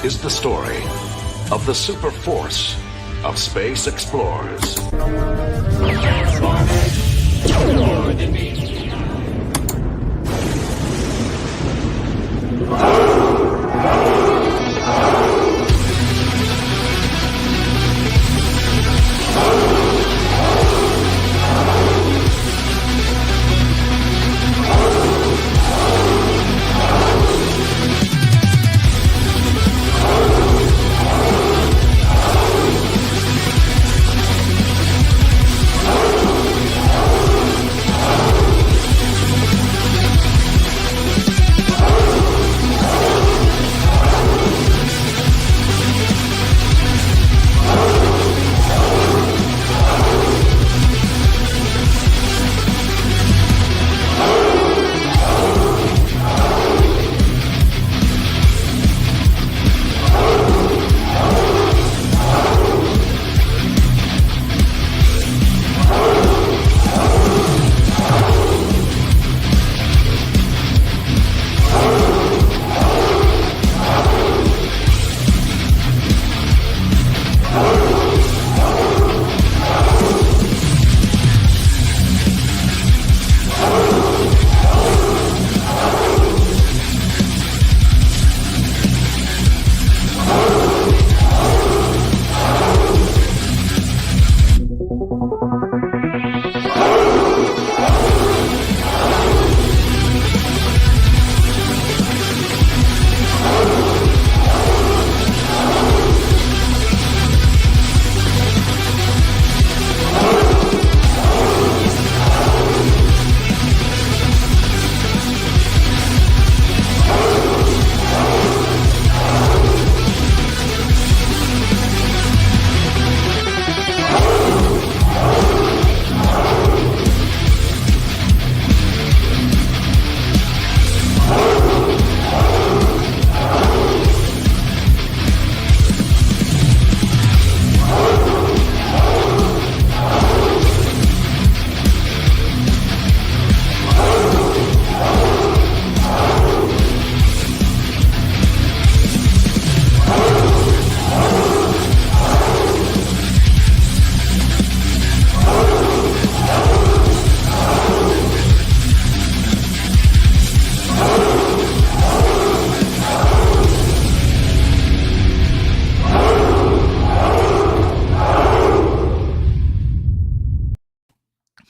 This is the story of the super force of space explorers.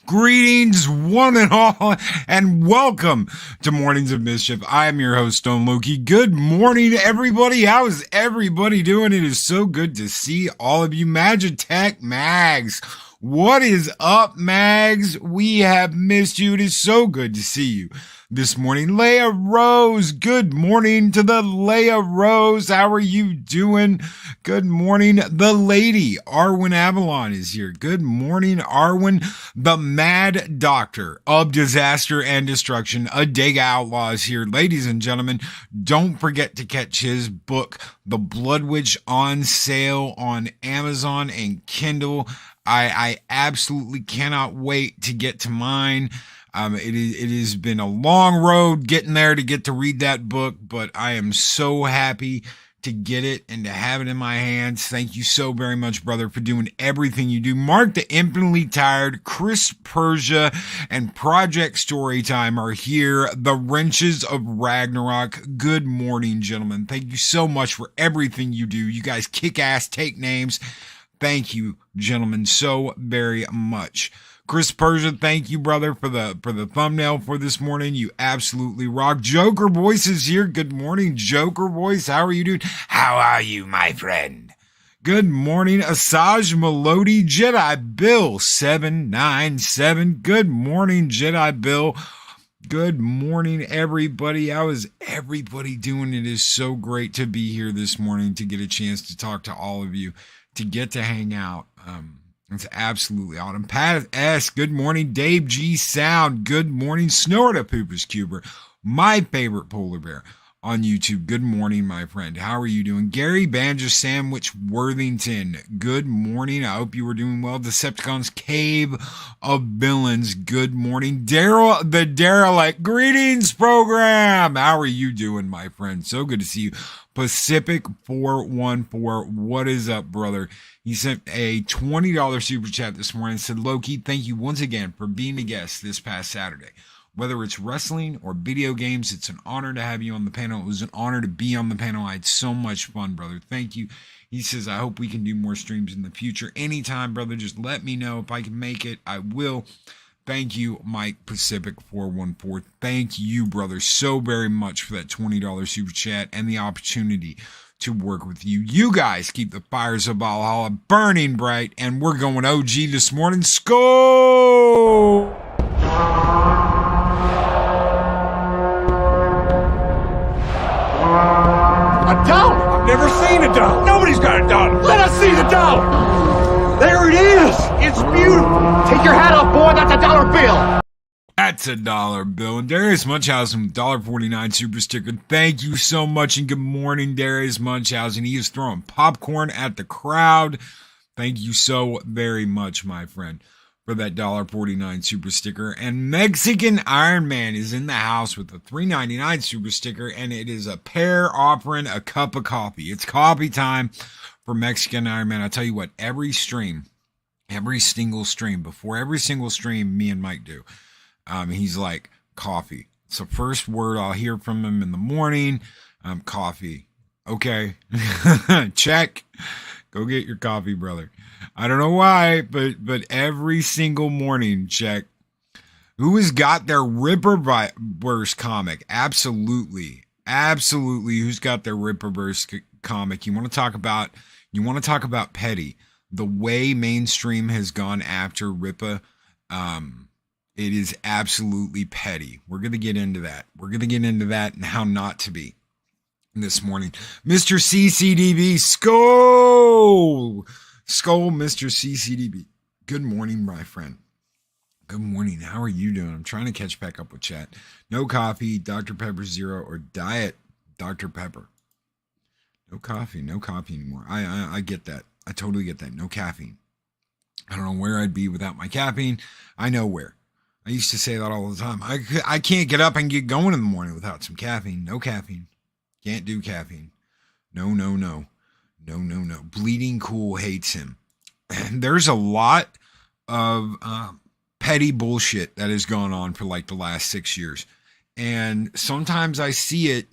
Greetings, one and all, and welcome to Mornings of Mischief. I am your host, Stone Loki. Good morning, everybody. How is everybody doing? It is so good to see all of you. Magitech Mags. What is up, Mags? We have missed you. It is so good to see you this morning. Leia Rose, good morning to the Leia Rose. How are you doing? Good morning. The lady, Arwen Avalon, is here. Good morning, Arwen. The mad doctor of disaster and destruction, Adega Outlaw, is here. Ladies and gentlemen, don't forget to catch his book, The Blood Witch, on sale on Amazon and Kindle. I absolutely cannot wait to get to mine. It has been a long road getting there to get to read that book, but I am so happy to get it and to have it in my hands. Thank you so very much, brother, for doing everything you do. Mark the Infinitely Tired, Chris Persia, and Project Storytime are here. The Wrenches of Ragnarok. Good morning, gentlemen. Thank you so much for everything you do. You guys kick ass, take names. Thank you, gentlemen, so very much. Chris Persia, thank you, brother, for the thumbnail for this morning. You absolutely rock. Joker Voice is here. Good morning, Joker Voice. How are you doing? How are you, my friend? Good morning, Asajj Melody. Jedi Bill 797. Good morning, Jedi Bill. Good morning, everybody. How is everybody doing? It is so great to be here this morning to get a chance to talk to all of you, to get to hang out. It's absolutely awesome. Pat S, good morning. Dave G Sound, good morning. Snorta Poopers Cuber, my favorite polar bear. on YouTube. Good morning, my friend. How are you doing? Gary Banjo Sandwich Worthington. Good morning. I hope you were doing well. Decepticons Cave of Villains. Good morning. Daryl, the Derelict. Greetings program. How are you doing, my friend? So good to see you. Pacific 414. What is up, brother? He sent a $20 super chat this morning and said, Loki, thank you once again for being a guest this past Saturday. Whether it's wrestling or video games, it's an honor to have you on the panel. It was an honor to be on the panel. I had so much fun, brother. Thank you. He says, I hope we can do more streams in the future. Anytime, brother, just let me know. If I can make it, I will. Thank you, Mike Pacific 414. Thank you, brother, so very much for that $20 super chat and the opportunity to work with you. You guys keep the fires of Valhalla burning bright, and we're going OG this morning. Skull! A dollar? I've never seen a dollar. Nobody's got a dollar. Let us see the dollar. There it is. It's beautiful. Take your hat off, boy. That's a dollar bill. That's a dollar bill. And Darius Munchausen with $1.49 super sticker. Thank you so much, and good morning, Darius Munchausen. He is throwing popcorn at the crowd. Thank you so very much, my friend, for that $1.49 super sticker. And Mexican Iron Man is in the house with a $3.99 super sticker, and it is a pair offering a cup of coffee. It's coffee time for Mexican Iron Man. I tell you what, every single stream, before every single stream me and Mike do, he's like, coffee. It's the first word I'll hear from him in the morning. Coffee. Okay. Check. Go get your coffee, brother. I don't know why, but every single morning, check. Who has got their Ripperverse comic? Absolutely. Who's got their Ripperverse comic? You want to talk about petty. The way mainstream has gone after Rippa, it is absolutely petty. We're going to get into that. And how not to be this morning. Mr. CCDB, Skull, Mr. CCDB. Good morning, my friend. Good morning. How are you doing? I'm trying to catch back up with chat. No coffee, Dr. Pepper Zero, or Diet Dr. Pepper. No coffee anymore. I get that. I totally get that. No caffeine. I don't know where I'd be without my caffeine. I know where. I used to say that all the time. I can't get up and get going in the morning without some caffeine. No caffeine. Can't do caffeine. No. Bleeding Cool hates him. There's a lot of petty bullshit that has gone on for like the last 6 years. And sometimes I see it,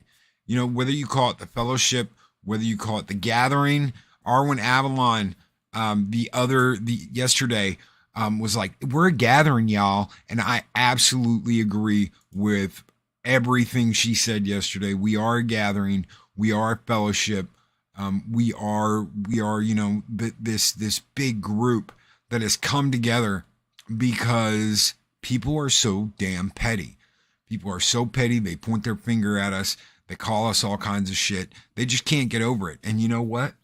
whether you call it the Fellowship, whether you call it the Gathering. Arwen Avalon, yesterday, was like, we're a gathering, y'all. And I absolutely agree with everything she said yesterday. We are a gathering. We are a fellowship. We are, this big group that has come together because people are so damn petty. People are so petty. They point their finger at us. They call us all kinds of shit. They just can't get over it. And you know what?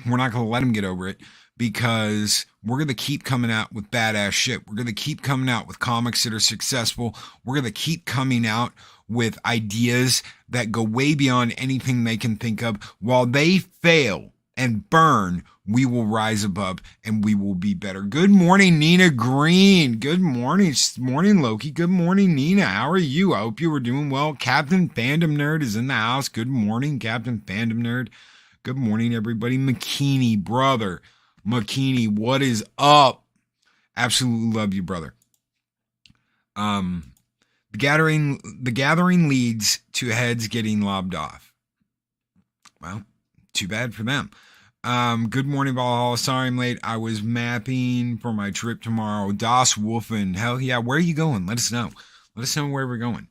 We're not going to let them get over it, because we're going to keep coming out with badass shit. We're going to keep coming out with comics that are successful. We're going to keep coming out with ideas that go way beyond anything they can think of. While they fail and burn, we will rise above and we will be better. Good morning, Nina Green. Good morning, Loki. Good morning, Nina. How are you? I hope you were doing well. Captain Fandom Nerd is in the house. Good morning, Captain Fandom Nerd. Good morning, everybody. McKinney, brother. McKinney, what is up? Absolutely love you, brother. The gathering leads to heads getting lobbed off. Well, too bad for them. Good morning, Valhalla. Sorry I'm late. I was mapping for my trip tomorrow. Das Wolfen. Hell yeah. Where are you going? Let us know. Let us know where we're going.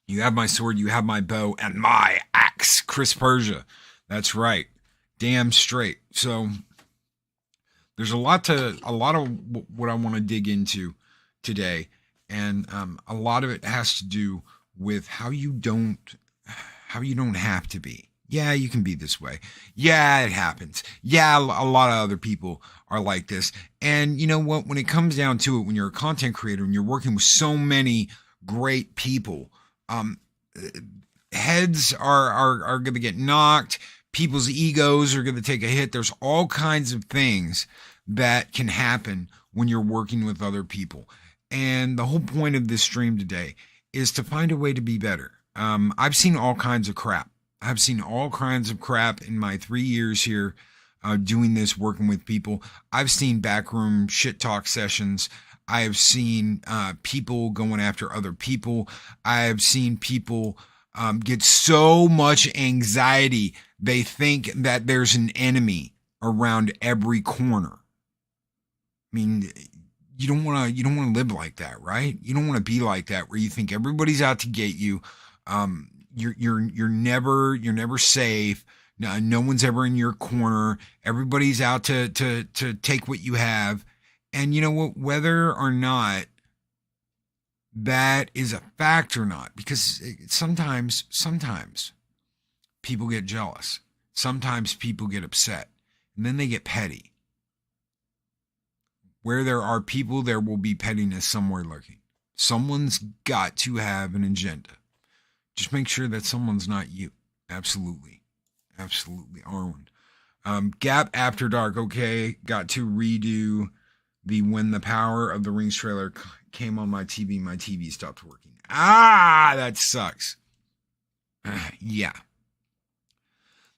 You have my sword, you have my bow, and my axe. Chris Persia. That's right. Damn straight. So there's a lot of what I want to dig into today. And a lot of it has to do with how you don't have to be. Yeah, you can be this way. Yeah, it happens. Yeah, a lot of other people are like this. And you know what? When it comes down to it, when you're a content creator and you're working with so many great people, heads are going to get knocked. People's egos are going to take a hit. There's all kinds of things that can happen when you're working with other people. And the whole point of this stream today is to find a way to be better. I've seen all kinds of crap. I've seen all kinds of crap in my 3 years here doing this, working with people. I've seen backroom shit talk sessions. I have seen people going after other people. I have seen people get so much anxiety they think that there's an enemy around every corner. I mean, you don't want to live like that, right? You don't want to be like that where you think everybody's out to get you. You're never safe. No one's ever in your corner. Everybody's out to take what you have. And you know what? Whether or not that is a fact or not, because sometimes people get jealous. Sometimes people get upset, and then they get petty. Where there are people, there will be pettiness somewhere lurking. Someone's got to have an agenda. Just make sure that someone's not you. Absolutely. Absolutely, Arwen. Gap After Dark. Okay, got to redo when the Power of the Rings trailer came on my TV stopped working. That sucks. Yeah.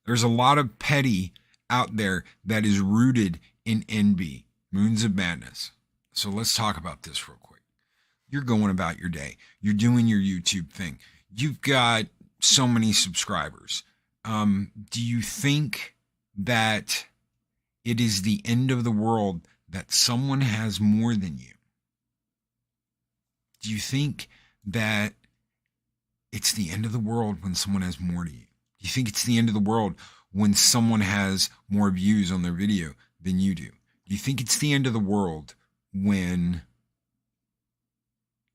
There's a lot of petty out there that is rooted in envy. Moons of Madness. So let's talk about this real quick. You're going about your day. You're doing your YouTube thing. You've got so many subscribers. Do you think that it is the end of the world that someone has more than you? Do you think that it's the end of the world when someone has more to you? Do you think it's the end of the world when someone has more views on their video than you do? Do you think it's the end of the world when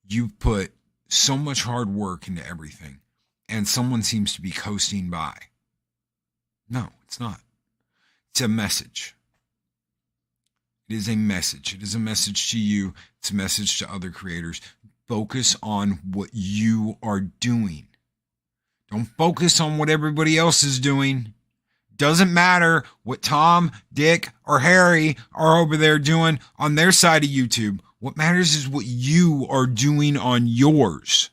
you've put so much hard work into everything and someone seems to be coasting by? No, it's not. It's a message. It is a message. It is a message to you. It's a message to other creators. Focus on what you are doing. Don't focus on what everybody else is doing. Doesn't matter what Tom, Dick, or Harry are over there doing on their side of YouTube. What matters is what you are doing on yours.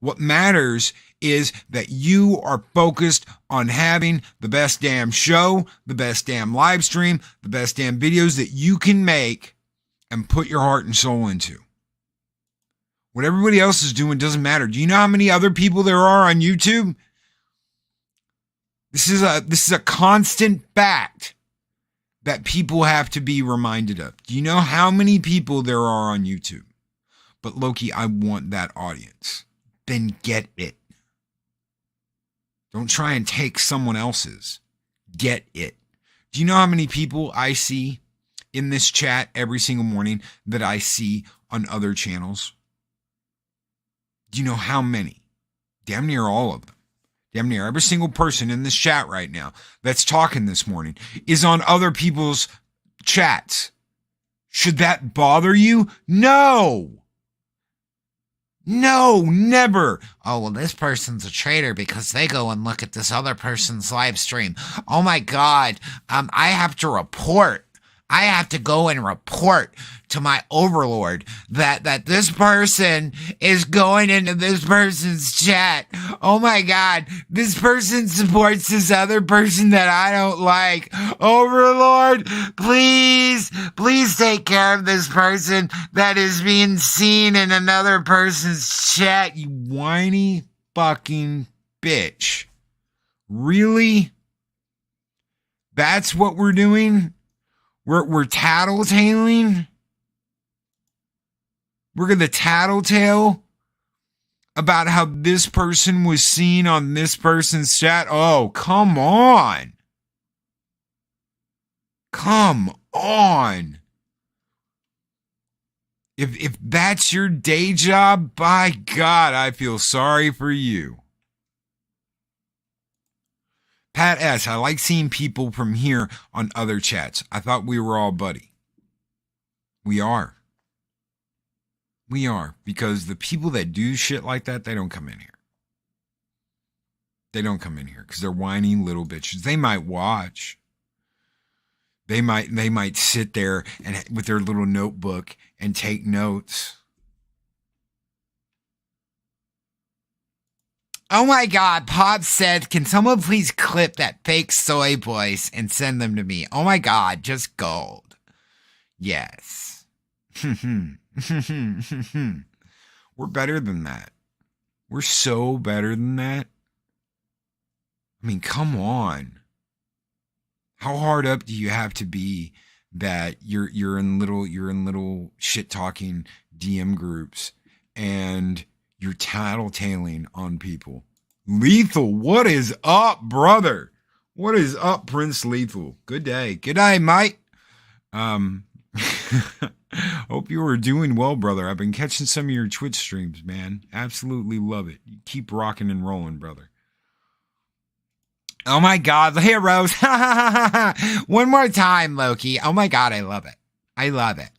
What matters is that you are focused on having the best damn show, the best damn live stream, the best damn videos that you can make and put your heart and soul into. What everybody else is doing doesn't matter. Do you know how many other people there are on YouTube? This is a constant fact that people have to be reminded of. Do you know how many people there are on YouTube? But Loki, I want that audience. Then get it. Don't try and take someone else's. Get it. Do you know how many people I see in this chat every single morning that I see on other channels? Do you know how many? Damn near all of them. Damn near every single person in this chat right now that's talking this morning is on other people's chats. Should that bother you? No. No, never. Oh, well, this person's a traitor because they go and look at this other person's live stream. Oh my God. I have to report. I have to go and report to my overlord that this person is going into this person's chat. Oh my God, this person supports this other person that I don't like. Overlord, please take care of this person that is being seen in another person's chat. You whiny fucking bitch. Really? That's what we're doing? We're tattletaling? We're going to tattletale about how this person was seen on this person's chat? Oh, come on. Come on. If that's your day job, by God, I feel sorry for you. Pat S., I like seeing people from here on other chats. I thought we were all buddy. We are. We are. Because the people that do shit like that, they don't come in here. They don't come in here because they're whiny little bitches. They might watch. They might sit there and with their little notebook and take notes. Oh my God, Pop said, can someone please clip that fake soy voice and send them to me? Oh my God, just gold. Yes. We're better than that. We're so better than that. I mean, come on. How hard up do you have to be that you're in little shit talking DM groups and you're tattletaling on people? Lethal, what is up, brother? What is up, Prince Lethal? Good day. Good day, mate. Hope you are doing well, brother. I've been catching some of your Twitch streams, man. Absolutely love it. You keep rocking and rolling, brother. Oh my God, the heroes. One more time, Loki. Oh my God, I love it. I love it.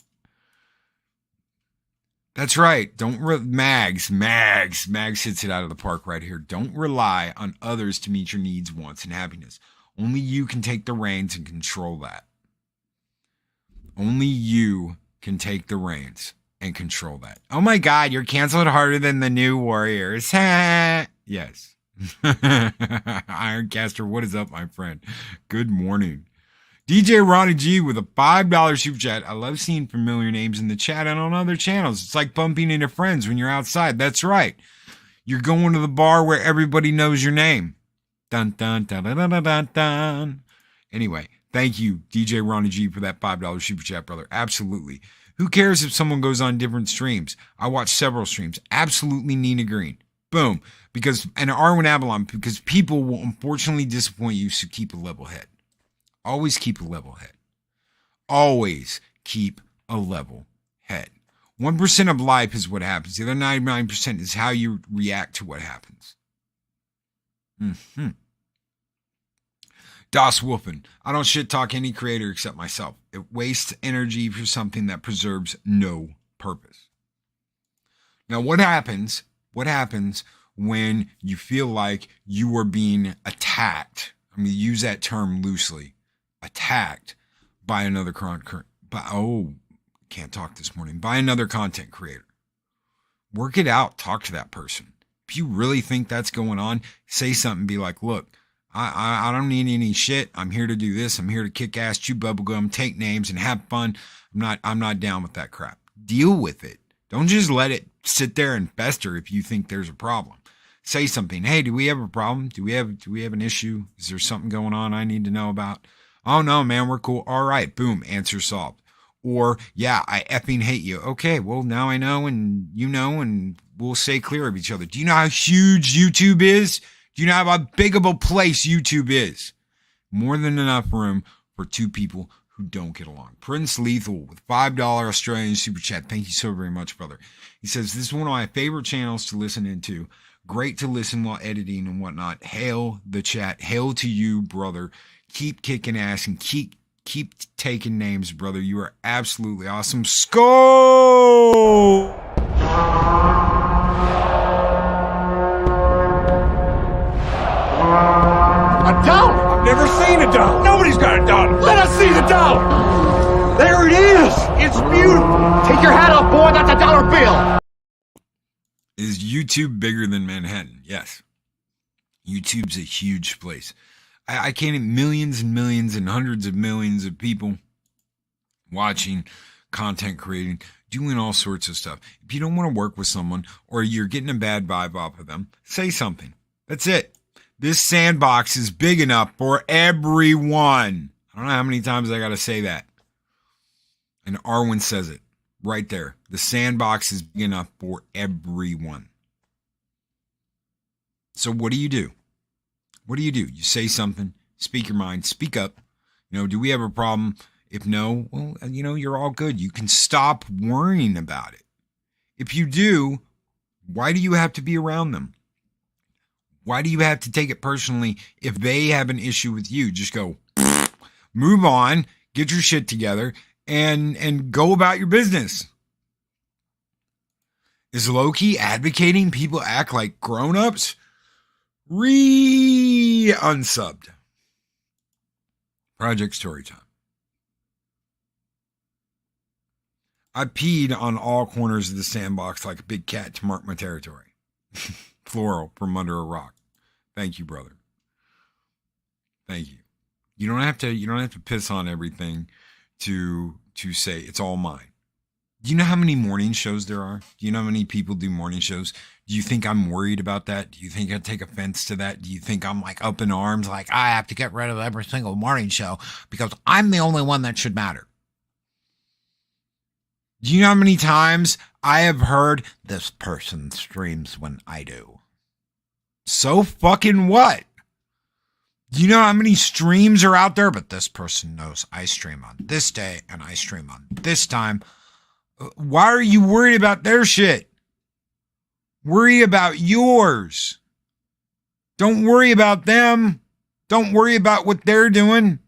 That's right. Mags hits it out of the park right here. Don't rely on others to meet your needs, wants, and happiness. Only you can take the reins and control that. Only you can take the reins and control that. Oh my God, you're canceled harder than the new Warriors. Yes. Ironcaster, what is up, my friend? Good morning. DJ Ronnie G with a $5 super chat. I love seeing familiar names in the chat and on other channels. It's like bumping into friends when you're outside. That's right. You're going to the bar where everybody knows your name. Dun, dun, dun, dun, dun, dun, dun. Anyway, thank you, DJ Ronnie G, for that $5 super chat, brother. Absolutely. Who cares if someone goes on different streams? I watch several streams. Absolutely Nina Green. Boom. And Arwen Avalon, because people will unfortunately disappoint you, so keep a level head. Always keep a level head. Always keep a level head. 1% of life is what happens. The other 99% is how you react to what happens. Das Wolfen. I don't shit talk any creator except myself. It wastes energy for something that preserves no purpose. Now, what happens when you feel like you are being attacked? I'm going to use that term loosely. Attacked by another can't talk this morning. By another content creator. Work it out. Talk to that person. If you really think that's going on, say something. Be like, look, I don't need any shit. I'm here to do this. I'm here to kick ass, chew bubblegum, take names, and have fun. I'm not down with that crap. Deal with it. Don't just let it sit there and fester if you think there's a problem. Say something. Hey, do we have a problem? Do we have an issue? Is there something going on I need to know about? Oh no, man, we're cool. All right, boom, answer solved. Or, yeah, I effing hate you. Okay, well, now I know and you know, and we'll stay clear of each other. Do you know how huge YouTube is? Do you know how big of a place YouTube is? More than enough room for two people who don't get along. Prince Lethal with $5 Australian super chat. Thank you so very much, brother. He says, this is one of my favorite channels to listen into. Great to listen while editing and whatnot. Hail the chat. Hail to you, brother. Keep kicking ass and keep taking names, brother. You are absolutely awesome. Skull! A dollar? I've never seen a dollar. Nobody's got a dollar. Let us see the dollar. There it is. It's beautiful. Take your hat off, boy. That's a dollar bill. Is YouTube bigger than Manhattan? Yes. YouTube's a huge place. I can't, millions and millions and hundreds of millions of people watching, content creating, doing all sorts of stuff. If you don't want to work with someone or you're getting a bad vibe off of them, say something. That's it. This sandbox is big enough for everyone. I don't know how many times I got to say that. And Arwen says it right there. The sandbox is big enough for everyone. So what do you do? What do? You say something, speak your mind, speak up. Do we have a problem? If no, well, you're all good. You can stop worrying about it. If you do, why do you have to be around them? Why do you have to take it personally if they have an issue with you? Just go, move on, get your shit together, and go about your business. Is Loki advocating people act like grown-ups? Unsubbed. Project Storytime. I peed on all corners of the sandbox like a big cat to mark my territory. Floral from under a rock. Thank you, brother. Thank you. You don't have to piss on everything to say it's all mine. Do you know how many morning shows there are? Do you know how many people do morning shows? Do you think I'm worried about that? Do you think I take offense to that? Do you think I'm like up in arms, like I have to get rid of every single morning show because I'm the only one that should matter? Do you know how many times I have heard this person streams when I do? So fucking what? Do you know how many streams are out there? But this person knows I stream on this day and I stream on this time. Why are you worried about their shit? Worry about yours. Don't worry about them. Don't worry about what they're doing.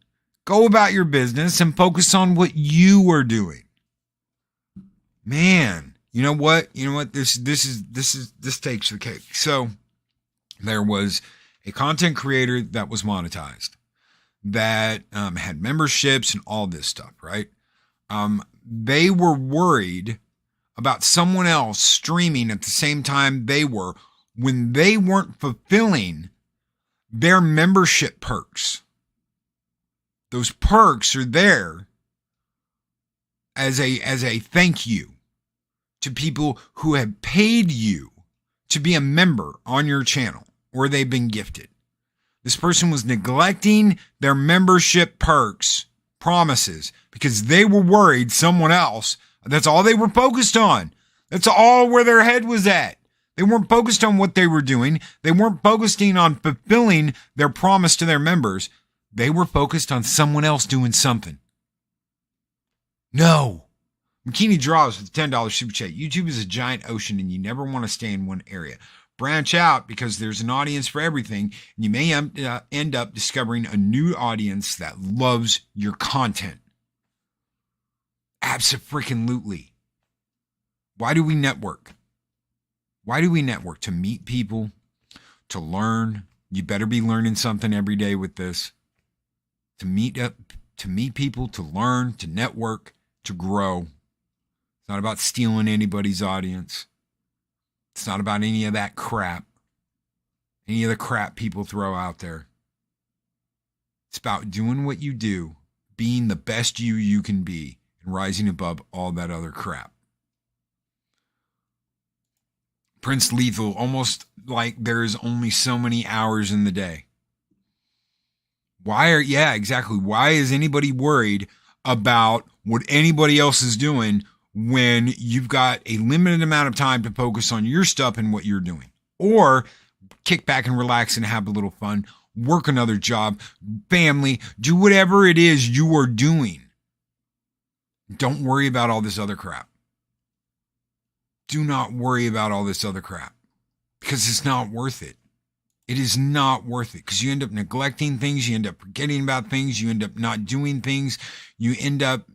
Go about your business and focus on what you are doing. Man, you know what? This takes the cake. So there was a content creator that was monetized that had memberships and all this stuff, right? They were worried about someone else streaming at the same time they were when they weren't fulfilling their membership perks. Those perks are there as a thank you to people who have paid you to be a member on your channel or they've been gifted. This person was neglecting their membership perks, promises, because they were worried someone else, that's all they were focused on. That's all where their head was at. They weren't focused on what they were doing. They weren't focusing on fulfilling their promise to their members. They were focused on someone else doing something. No. McKinney Draws with a $10 super chat. YouTube is a giant ocean and you never want to stay in one area. Branch out because there's an audience for everything. And you may end up discovering a new audience that loves your content. Abso-freaking-lutely. Why do we network? Why do we network? To meet people, to learn. You better be learning something every day with this. To meet people, to learn, to network, to grow. It's not about stealing anybody's audience. It's not about any of that crap. Any of the crap people throw out there. It's about doing what you do, being the best you can be, and rising above all that other crap. Prince Lethal, almost like there's only so many hours in the day. Why is anybody worried about what anybody else is doing when you've got a limited amount of time to focus on your stuff and what you're doing? Or kick back and relax and have a little fun, work another job, family, do whatever it is you are doing. Don't worry about all this other crap. Do not worry about all this other crap because it's not worth it. It is not worth it because you end up neglecting things. You end up forgetting about things. You end up not doing things. You end up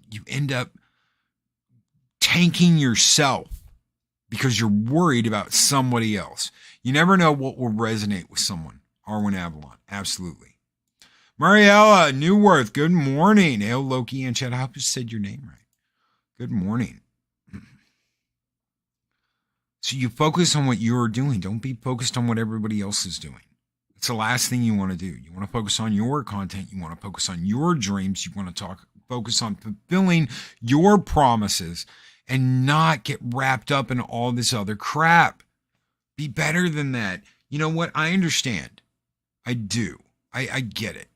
tanking yourself because you're worried about somebody else. You never know what will resonate with someone. Arwen Avalon. Absolutely. Mariella Newworth. Good morning. Hail Loki and Chad. I hope you said your name right. Good morning. So you focus on what you're doing. Don't be focused on what everybody else is doing. It's the last thing you want to do. You want to focus on your content. You want to focus on your dreams. You want to focus on fulfilling your promises and not get wrapped up in all this other crap. Be better than that. You know what? I understand. I do. I get it.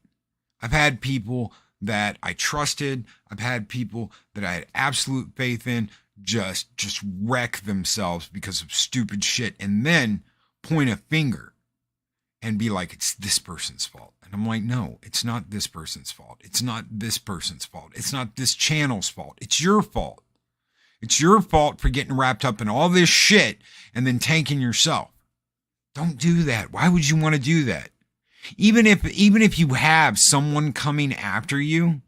I've had people that I trusted. I've had people that I had absolute faith in just wreck themselves because of stupid shit and then point a finger and be like, it's this person's fault. And I'm like, no, it's not this person's fault. It's not this person's fault. It's not this channel's fault. It's your fault. It's your fault for getting wrapped up in all this shit and then tanking yourself. Don't do that. Why would you want to do that? Even if you have someone coming after you,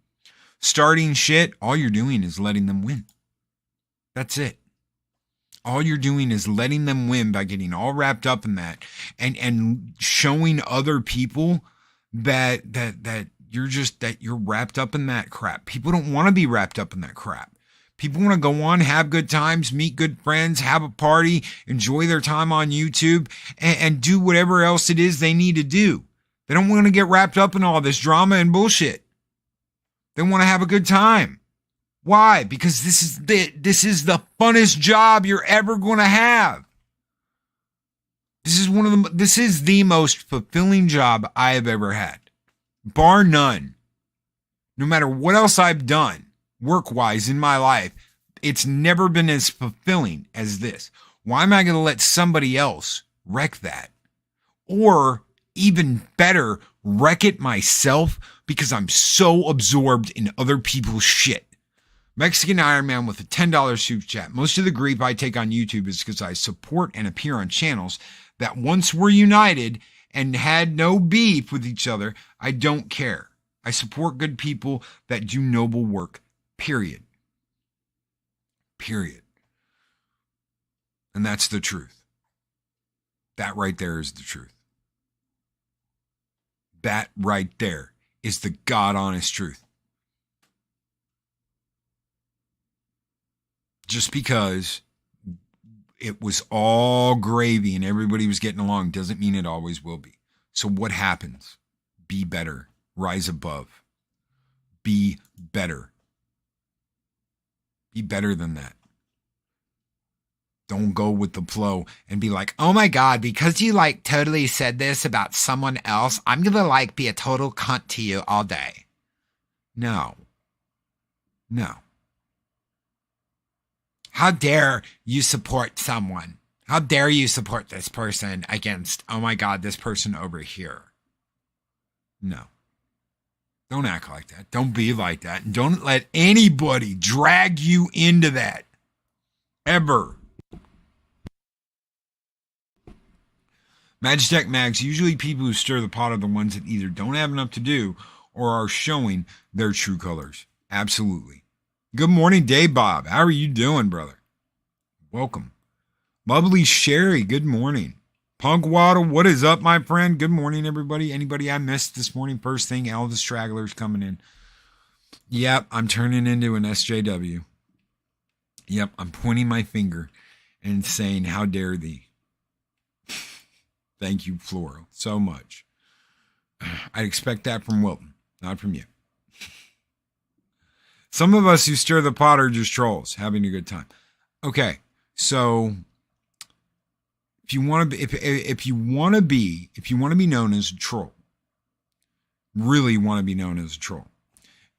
starting shit, all you're doing is letting them win. That's it. all you're doing is letting them win by getting all wrapped up in that and showing other people that you're wrapped up in that crap. People don't want to be wrapped up in that crap. People want to go on, have good times, meet good friends, have a party, enjoy their time on YouTube, and do whatever else it is they need to do. They don't want to get wrapped up in all this drama and bullshit. They want to have a good time. Why? Because this is the funnest job you're ever going to have. This is the most fulfilling job I have ever had, bar none. No matter what else I've done, work-wise in my life, it's never been as fulfilling as this. Why am I going to let somebody else wreck that? Or even better, wreck it myself because I'm so absorbed in other people's shit. Mexican Iron Man with a $10 super chat. Most of the grief I take on YouTube is because I support and appear on channels that once were united and had no beef with each other. I don't care. I support good people that do noble work. Period. And that's the truth. That right there is the truth. That right there is the God honest truth. Just because it was all gravy and everybody was getting along doesn't mean it always will be. So what happens? Be better. Rise above. Be better. Be better than that. Don't go with the flow and be like, oh my God, because you totally said this about someone else, I'm going to be a total cunt to you all day. No. How dare you support someone? How dare you support this person against, oh my God, this person over here? No. Don't act like that. Don't be like that. And don't let anybody drag you into that. Ever. Magitech Mags, usually people who stir the pot are the ones that either don't have enough to do or are showing their true colors. Absolutely. Good morning, Dave Bob. How are you doing, brother? Welcome. Lovely Sherry, good morning. Punk Waddle, what is up, my friend? Good morning, everybody. Anybody I missed this morning? First thing, Elvis Stragglers coming in. Yep, I'm turning into an SJW. Yep, I'm pointing my finger and saying, how dare thee? Thank you, Floral, so much. I'd expect that from Wilton, not from you. Some of us who stir the pot are just trolls, having a good time. Okay, so if you want to be, if you want to be known as a troll, really want to be known as a troll,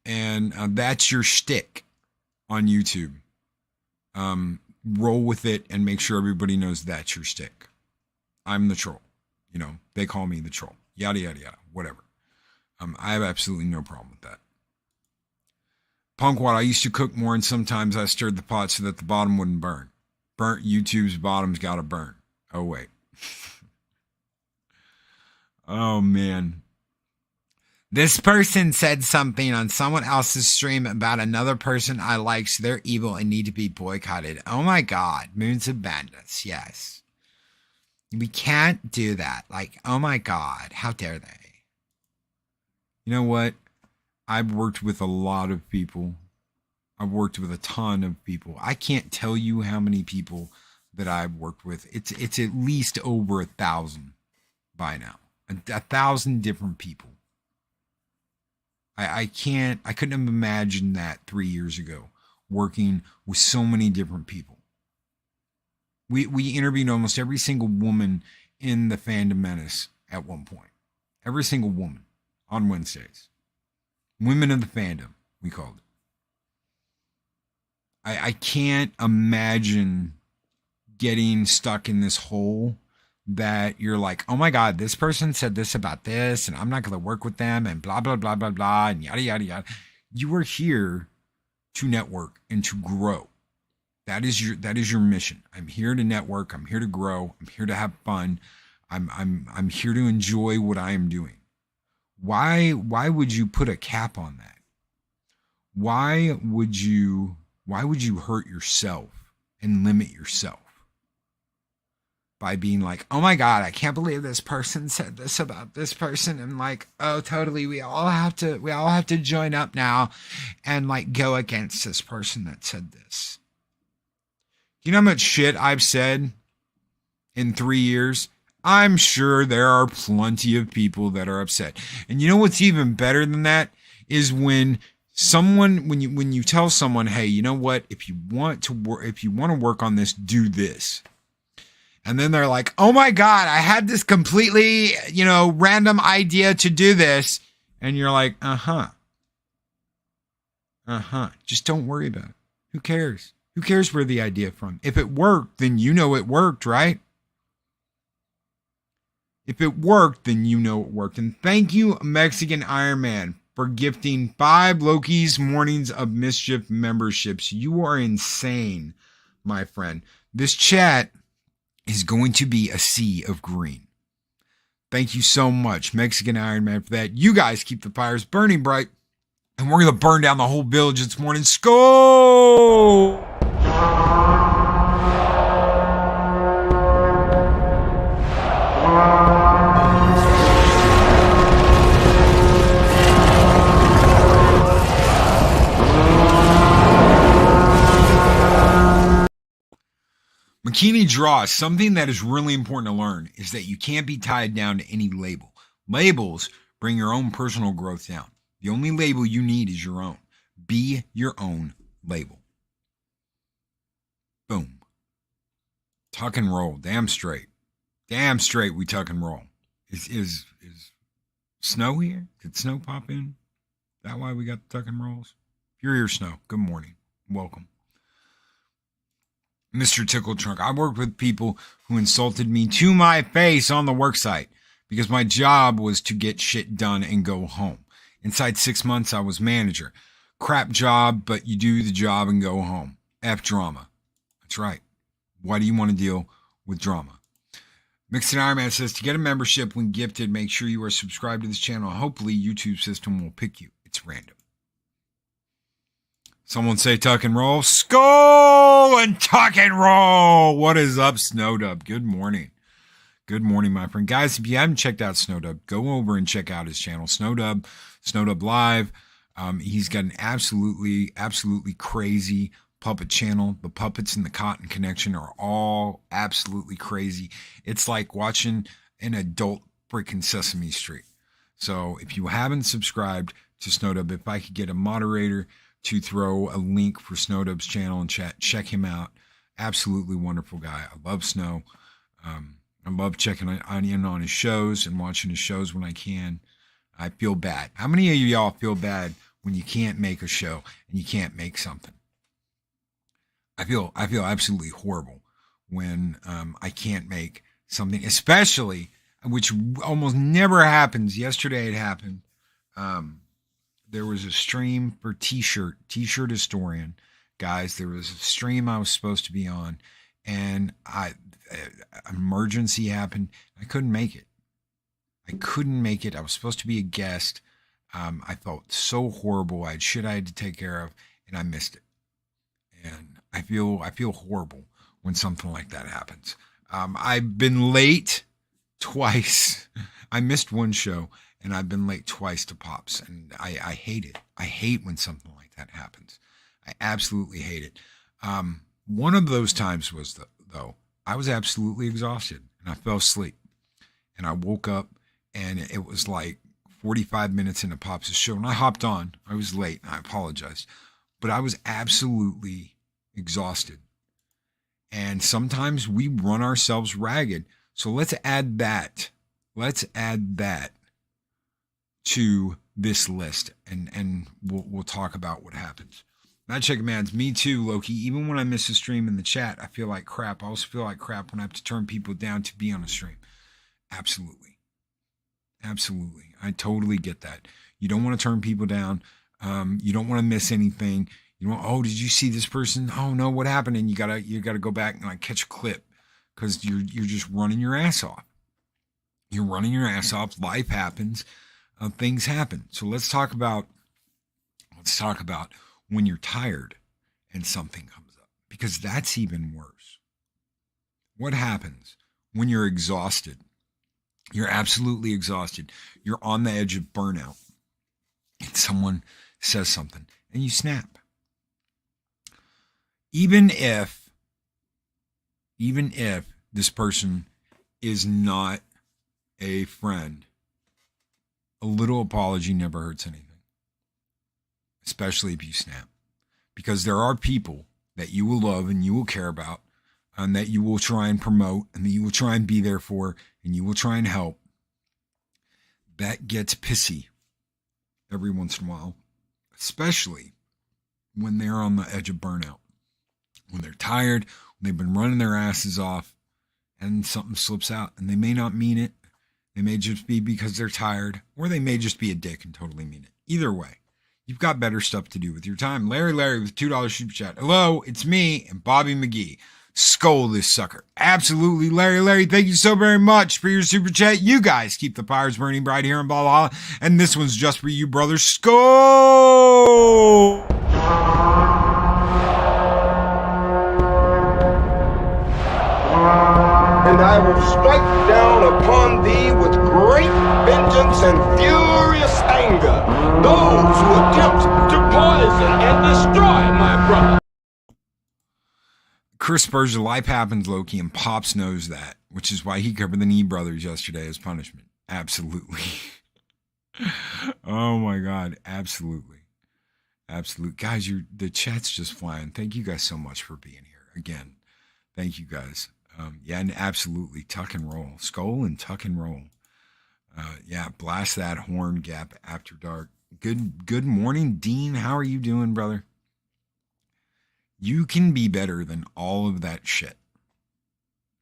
and that's your shtick on YouTube, roll with it and make sure everybody knows that's your shtick. I'm the troll. You know, they call me the troll. Yada, yada, yada, whatever. I have absolutely no problem with that. Punkwad, I used to cook more and sometimes I stirred the pot so that the bottom wouldn't burn. Burnt YouTube's bottom's got to burn. Oh, wait. Oh, man. This person said something on someone else's stream about another person I like, so they're evil and need to be boycotted. Oh, my God. Moons of Madness. Yes. We can't do that. Oh, my God. How dare they? You know what? I've worked with a lot of people. I've worked with a ton of people. I can't tell you how many people that I've worked with. It's at least over 1,000 by now. 1,000 different people. I couldn't have imagined that 3 years ago, working with so many different people. We interviewed almost every single woman in the Fandom Menace at one point. Every single woman on Wednesdays. Women of the fandom, we called it. I can't imagine getting stuck in this hole that you're like, oh my God, this person said this about this, and I'm not going to work with them, and blah, blah, blah, blah, blah, and yada, yada, yada. You are here to network and to grow. That is your mission. I'm here to network. I'm here to grow. I'm here to have fun. I'm here to enjoy what I am doing. Why would you put a cap on that? Why would you hurt yourself and limit yourself? by being like, oh my God, I can't believe this person said this about this person. And like, oh, totally. We all have to join up now and like go against this person that said this. You know how much shit I've said in 3 years? I'm sure there are plenty of people that are upset. And you know what's even better than that is when you tell someone, hey, you know what? If you want to work on this, do this. And then they're like, oh my God, I had this completely, random idea to do this. And you're like, just don't worry about it. Who cares? Who cares where the idea from? If it worked, then you know it worked, right? If it worked, then you know it worked. And thank you, Mexican Iron Man, for gifting 5 Loki's Mornings of Mischief memberships. You are insane, my friend. This chat is going to be a sea of green. Thank you so much, Mexican Iron Man, for that. You guys keep the fires burning bright, and we're going to burn down the whole village this morning. Skol! McKinney draws. Something that is really important to learn is that you can't be tied down to any label. Labels bring your own personal growth down. The only label you need is your own. Be your own label. Boom. Tuck and roll. Damn straight. Damn straight we tuck and roll. Is snow here? Did snow pop in? Is that why we got the tuck and rolls? If you're here, Snow, good morning. Welcome. Mr. Tickle Trunk. I worked with people who insulted me to my face on the work site because my job was to get shit done and go home. Inside 6 months, I was manager. Crap job, but you do the job and go home. F drama. That's right. Why do you want to deal with drama? Mixed Iron Man says, to get a membership when gifted, make sure you are subscribed to this channel. Hopefully, YouTube system will pick you. It's random. Someone say tuck and roll. Skol and tuck and roll. What is up, Snowdub? Good morning. Good morning, my friend. Guys, if you haven't checked out Snowdub, go over and check out his channel, Snowdub Live. He's got an absolutely crazy puppet channel. The puppets in the Cotton Connection are all absolutely crazy. It's like watching an adult freaking Sesame Street. So if you haven't subscribed to Snowdub, if I could get a moderator to throw a link for Snowdub's channel and chat, check him out. Absolutely wonderful guy. I love Snow. I love checking in on his shows and watching his shows when I can. I feel bad. How many of y'all feel bad when you can't make a show and you can't make something? I feel absolutely horrible when I can't make something, especially, which almost never happens. Yesterday it happened. There was a stream for T-shirt Historian. Guys, there was a stream I was supposed to be on, and emergency happened. I couldn't make it. I was supposed to be a guest. I felt so horrible. I had shit I had to take care of, and I missed it. And I feel horrible when something like that happens. I've been late twice. I missed one show, and I've been late twice to Pops, and I hate it. I hate when something like that happens. I absolutely hate it. One of those times was, though, I was absolutely exhausted, and I fell asleep. And I woke up, and it was like 45 minutes into Pops' show, and I hopped on. I was late, and I apologized. But I was absolutely exhausted. And sometimes we run ourselves ragged. So let's add that. Let's add that to this list, and we'll talk about what happens. Magic Man's me too, Loki. Even when I miss a stream in the chat, I feel like crap. I also feel like crap when I have to turn people down to be on a stream. Absolutely. I totally get that. You don't want to turn people down. You don't want to miss anything. You want, oh, did you see this person? Oh no, what happened? And you gotta go back and like catch a clip because you're just running your ass off. You're running your ass off. Life happens. Things happen. So let's talk about when you're tired and something comes up, because that's even worse. What happens when you're exhausted. You're absolutely exhausted. You're on the edge of burnout. And someone says something and you snap. Even if this person is not a friend, a little apology never hurts anything. Especially if you snap. Because there are people that you will love and you will care about, and that you will try and promote, and that you will try and be there for, and you will try and help. That gets pissy every once in a while, especially when they're on the edge of burnout. When they're tired, when they've been running their asses off, and something slips out, and they may not mean it. They may just be because they're tired, or they may just be a dick and totally mean it. Either way, you've got better stuff to do with your time. Larry with $2 super chat. Hello, it's me and Bobby McGee. Skull this sucker. Absolutely, Larry, thank you so very much for your super chat. You guys keep the fires burning bright here in Valhalla, and this one's just for you, brother. Skull! And I will strike down upon thee with great vengeance and furious anger those who attempt to poison and destroy my brother. Chris Spurgeon, life happens, Loki, and Pops knows that, which is why he covered the Knee Brothers yesterday as punishment. Absolutely. Oh my God, absolutely. Guys, the chat's just flying. Thank you guys so much for being here. Again, thank you guys. Yeah, and absolutely, tuck and roll. Skull and tuck and roll. Yeah, blast that horn gap after dark. Good morning, Dean. How are you doing, brother? You can be better than all of that shit.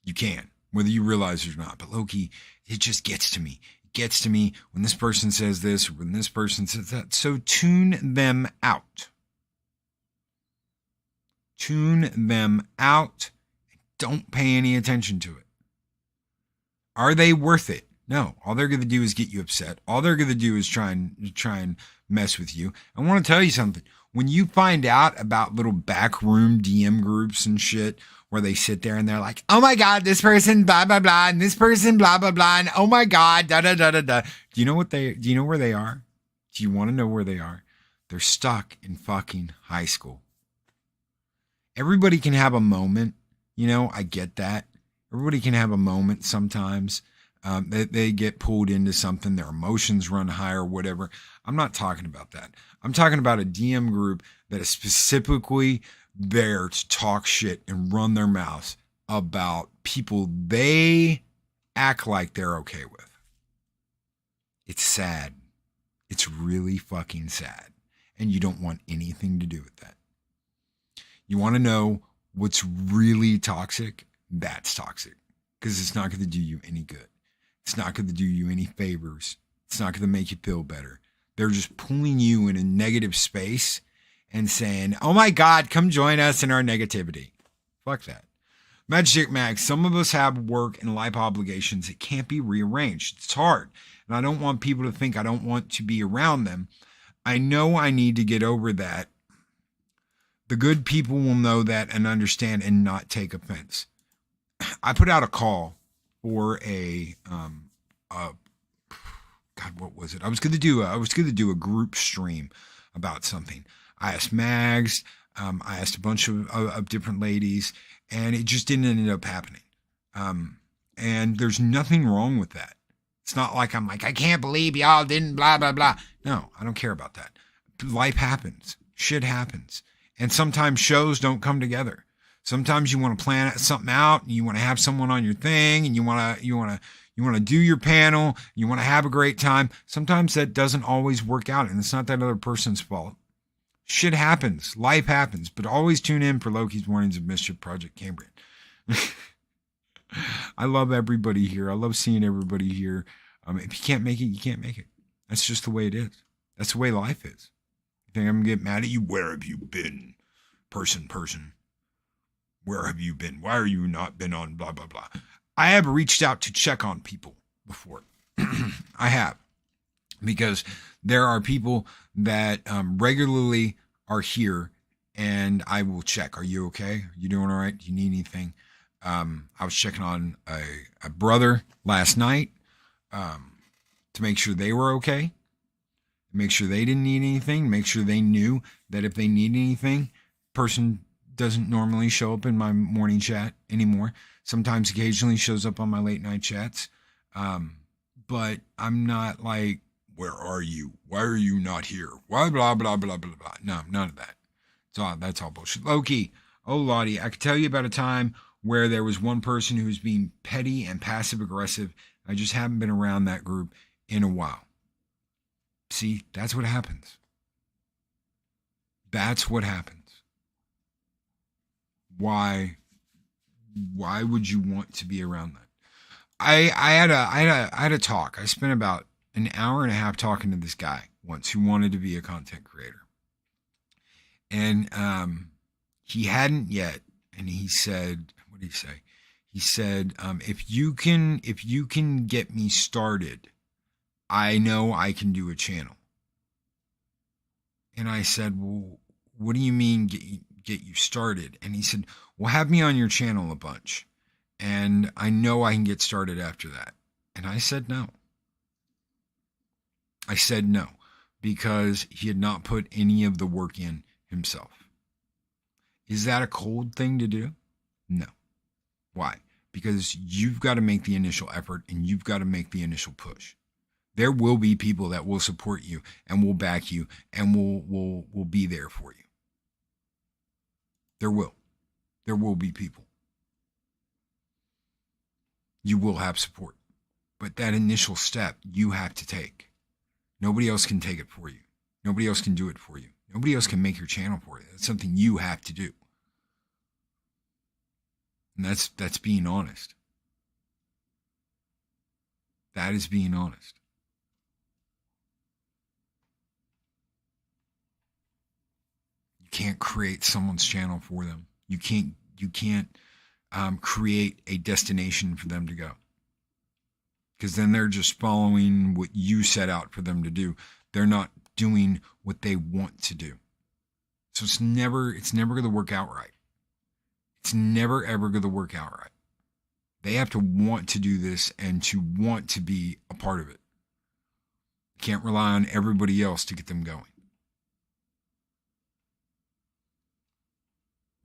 You can, whether you realize it or not. But Loki, it just gets to me. It gets to me when this person says this or when this person says that. So tune them out. Tune them out. Don't pay any attention to it. Are they worth it? No. All they're going to do is get you upset. All they're going to do is try and mess with you. I want to tell you something. When you find out about little backroom DM groups and shit where they sit there and they're like, oh my God, this person, blah, blah, blah, and this person, blah, blah, blah, and oh my God, da, da, da, da, da. Do you know where they are? Do you want to know where they are? They're stuck in fucking high school. Everybody can have a moment. You know, I get that. Everybody can have a moment sometimes. They get pulled into something, their emotions run high or whatever. I'm not talking about that. I'm talking about a DM group that is specifically there to talk shit and run their mouths about people they act like they're okay with. It's sad. It's really fucking sad. And you don't want anything to do with that. You want to know what's really toxic? That's toxic. Because it's not going to do you any good. It's not going to do you any favors. It's not going to make you feel better. They're just pulling you in a negative space and saying, oh my God, come join us in our negativity. Fuck that. Magic Max, some of us have work and life obligations that can't be rearranged. It's hard. And I don't want people to think I don't want to be around them. I know I need to get over that. The good people will know that and understand and not take offense. I put out a call for God, what was it? I was going to do a group stream about something. I asked Mags, I asked a bunch of different ladies, and it just didn't end up happening. And there's nothing wrong with that. It's not like I'm like, I can't believe y'all didn't blah, blah, blah. No, I don't care about that. Life happens. Shit happens. And sometimes shows don't come together. Sometimes you want to plan something out and you want to have someone on your thing and you want to do your panel. You want to have a great time. Sometimes that doesn't always work out and it's not that other person's fault. Shit happens. Life happens. But always tune in for Loki's Mornings of Mischief Project Cambrian. I love everybody here. I love seeing everybody here. If you can't make it, you can't make it. That's just the way it is. That's the way life is. You think I'm going to get mad at you? Where have you been? Person. Where have you been? Why are you not been on blah, blah, blah? I have reached out to check on people before. I have. Because there are people that regularly are here and I will check. Are you okay? Are you doing all right? Do you need anything? I was checking on a brother last night to make sure they were okay, make sure they didn't need anything, make sure they knew that if they need anything, person doesn't normally show up in my morning chat anymore. Sometimes occasionally shows up on my late night chats. But I'm not like, where are you? Why are you not here? Why blah, blah, blah, blah, blah. No, none of that. That's all bullshit. Loki, oh Lottie, I could tell you about a time where there was one person who was being petty and passive aggressive. I just haven't been around that group in a while. See, that's what happens. That's what happens. Why would you want to be around that? I had a talk. I spent about an hour and a half talking to this guy once who wanted to be a content creator. And he hadn't yet. And he said, what did he say? He said, if you can get me started, I know I can do a channel. And I said, well, what do you mean get you started? And he said, well, have me on your channel a bunch, and I know I can get started after that. And I said no. I said no, because he had not put any of the work in himself. Is that a cold thing to do? No. Why? Because you've got to make the initial effort and you've got to make the initial push. There will be people that will support you and will back you and will be there for you. There will be people. You will have support. But that initial step you have to take. Nobody else can take it for you. Nobody else can do it for you. Nobody else can make your channel for you. That's something you have to do. And that's being honest. That is being honest. You can't create someone's channel for them. You can't create a destination for them to go. Because then they're just following what you set out for them to do. They're not doing what they want to do. So it's never going to work out right. It's never, ever going to work out right. They have to want to do this and to want to be a part of it. You can't rely on everybody else to get them going.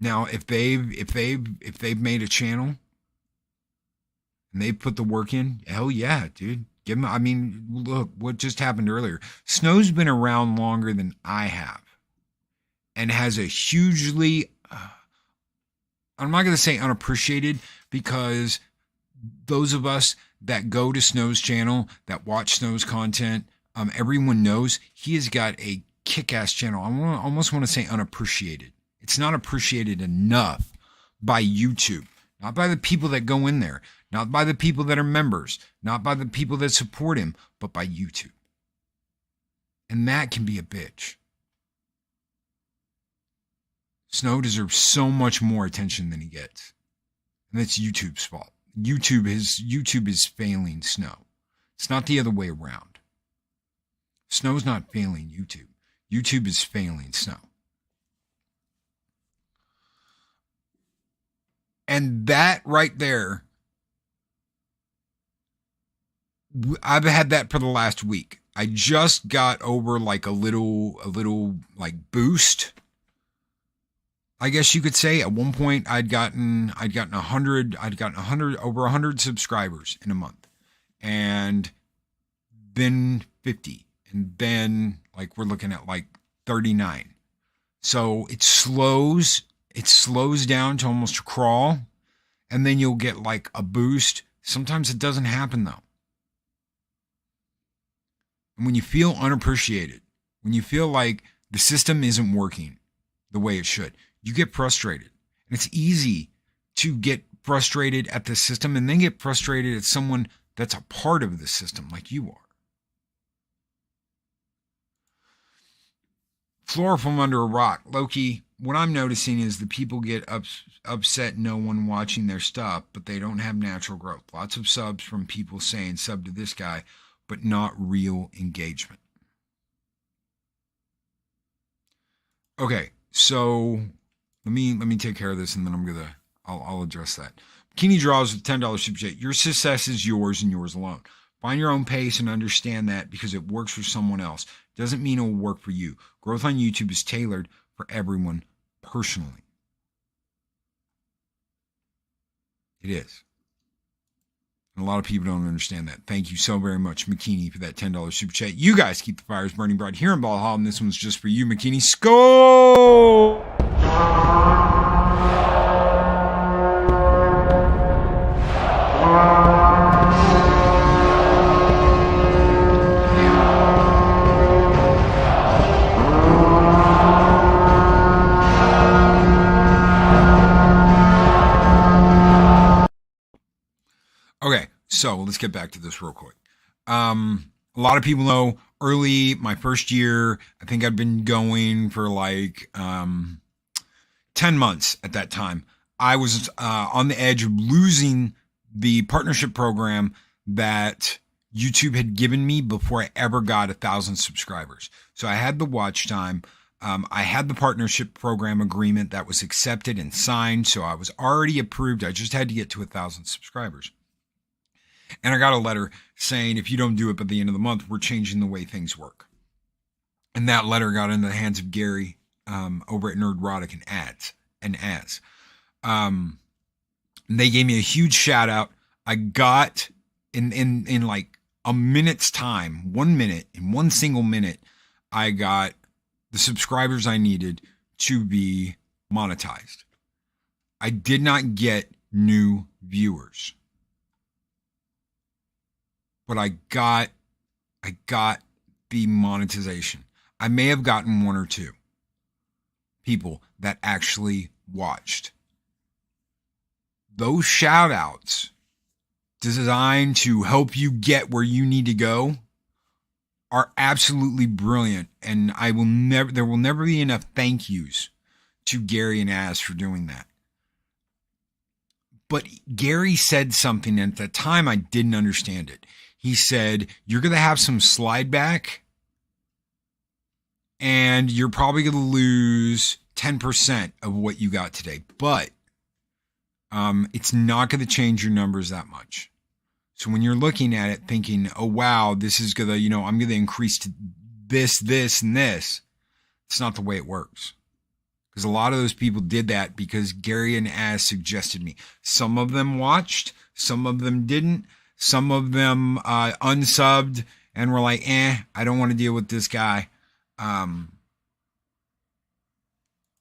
Now, if they've made a channel and they put the work in, hell yeah, dude. Give them. I mean, look what just happened earlier. Snow's been around longer than I have, and has a hugely, I'm not going to say unappreciated, because those of us that go to Snow's channel, that watch Snow's content, everyone knows he has got a kick-ass channel. I almost want to say unappreciated. It's not appreciated enough by YouTube, not by the people that go in there, not by the people that are members, not by the people that support him, but by YouTube. And that can be a bitch. Snow deserves so much more attention than he gets. And that's YouTube's fault. YouTube is failing Snow. It's not the other way around. Snow's not failing YouTube. YouTube is failing Snow. And that right there, I've had that for the last week. I just got over like a little like boost, I guess you could say. At one point I'd gotten 100 over 100 subscribers in a month, and then 50, and then like we're looking at like 39. So it slows down to almost a crawl, and then you'll get like a boost. Sometimes it doesn't happen though. And when you feel unappreciated, when you feel like the system isn't working the way it should, you get frustrated. And it's easy to get frustrated at the system and then get frustrated at someone that's a part of the system like you are. Flora from under a rock. Loki, what I'm noticing is the people get upset no one watching their stuff, but they don't have natural growth. Lots of subs from people saying sub to this guy, but not real engagement. Okay, so let me take care of this, and then I'll address that. I'm Kenny Draws with $10 super chat. Your success is yours and yours alone. Find your own pace and understand that because it works for someone else doesn't mean it will work for you. Growth on YouTube is tailored for everyone personally. It is. And a lot of people don't understand that. Thank you so very much, McKinney, for that $10 super chat. You guys keep the fires burning bright here in Ball Hall, and this one's just for you, McKinney. Skull! Okay, so let's get back to this real quick. A lot of people know early, my first year, I think I'd been going for like 10 months at that time. I was on the edge of losing the partnership program that YouTube had given me before I ever got 1,000 subscribers. So I had the watch time. I had the partnership program agreement that was accepted and signed. So I was already approved. I just had to get to 1,000 subscribers. And I got a letter saying, if you don't do it by the end of the month, we're changing the way things work. And that letter got into the hands of Gary over at Nerdrotic and As. They gave me a huge shout out. I got in like a minute's time, 1 minute, in one single minute, I got the subscribers I needed to be monetized. I did not get new viewers. But I got the monetization. I may have gotten one or two people that actually watched. Those shout outs designed to help you get where you need to go are absolutely brilliant. And there will never be enough thank yous to Gary and Az for doing that. But Gary said something, and at the time I didn't understand it. He said, you're going to have some slide back and you're probably going to lose 10% of what you got today. But it's not going to change your numbers that much. So when you're looking at it thinking, oh, wow, this is going to, I'm going to increase to this, this, and this. It's not the way it works. Because a lot of those people did that because Gary and Az suggested me. Some of them watched, some of them didn't. Some of them unsubbed and were like, I don't want to deal with this guy. I'm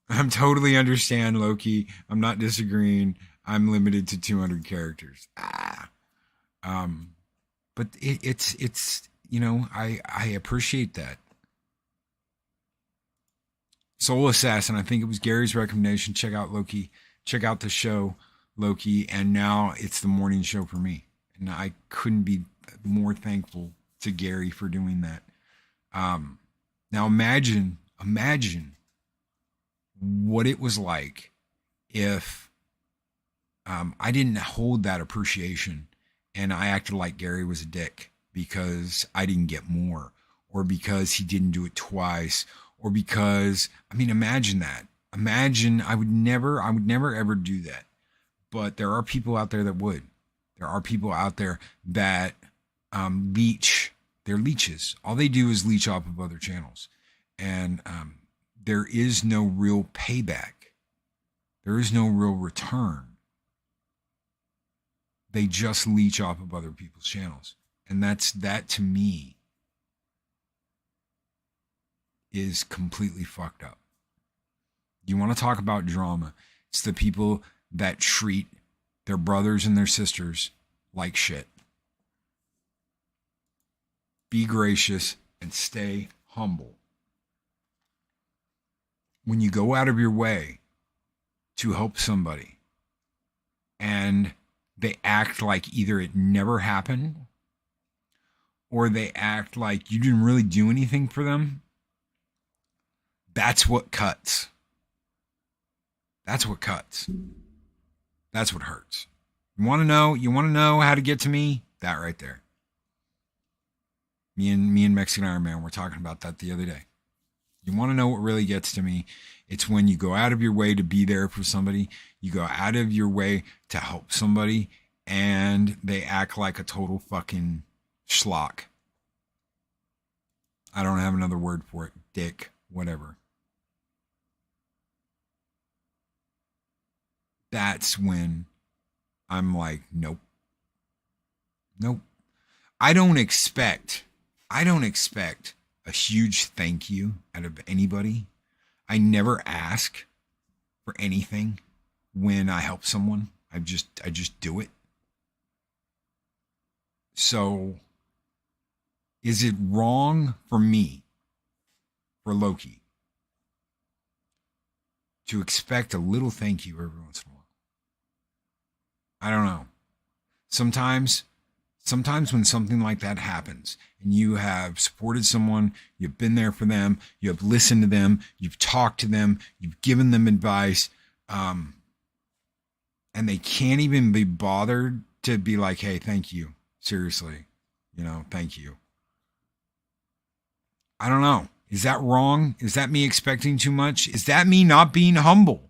totally understand, Loki. I'm not disagreeing. I'm limited to 200 characters. But it's I appreciate that. Soul Assassin, I think it was Gary's recommendation. Check out Loki. Check out the show, Loki. And now it's the morning show for me. And I couldn't be more thankful to Gary for doing that. Now imagine what it was like if I didn't hold that appreciation and I acted like Gary was a dick because I didn't get more, or because he didn't do it twice, or because, imagine that. Imagine I would never ever do that. But there are people out there that would. There are people out there that leech. They're leeches. All they do is leech off of other channels. And there is no real payback. There is no real return. They just leech off of other people's channels. And that to me is completely fucked up. You want to talk about drama? It's the people that treat their brothers and their sisters like shit. Be gracious and stay humble. When you go out of your way to help somebody and they act like either it never happened or they act like you didn't really do anything for them, that's what cuts. That's what cuts. That's what hurts. You want to know how to get to me? That right there. Me and Mexican Iron Man were talking about that the other day. You want to know what really gets to me? It's when you go out of your way to be there for somebody, you go out of your way to help somebody, and they act like a total fucking schlock. I don't have another word for it. Dick, whatever. That's when I'm like, nope. Nope. I don't expect a huge thank you out of anybody. I never ask for anything when I help someone. I just do it. So is it wrong for me, for Loki, to expect a little thank you every once in a while? I don't know. Sometimes when something like that happens and you have supported someone, you've been there for them, you have listened to them, you've talked to them, you've given them advice, and they can't even be bothered to be like, hey, thank you. Seriously, thank you. I don't know. Is that wrong? Is that me expecting too much? Is that me not being humble?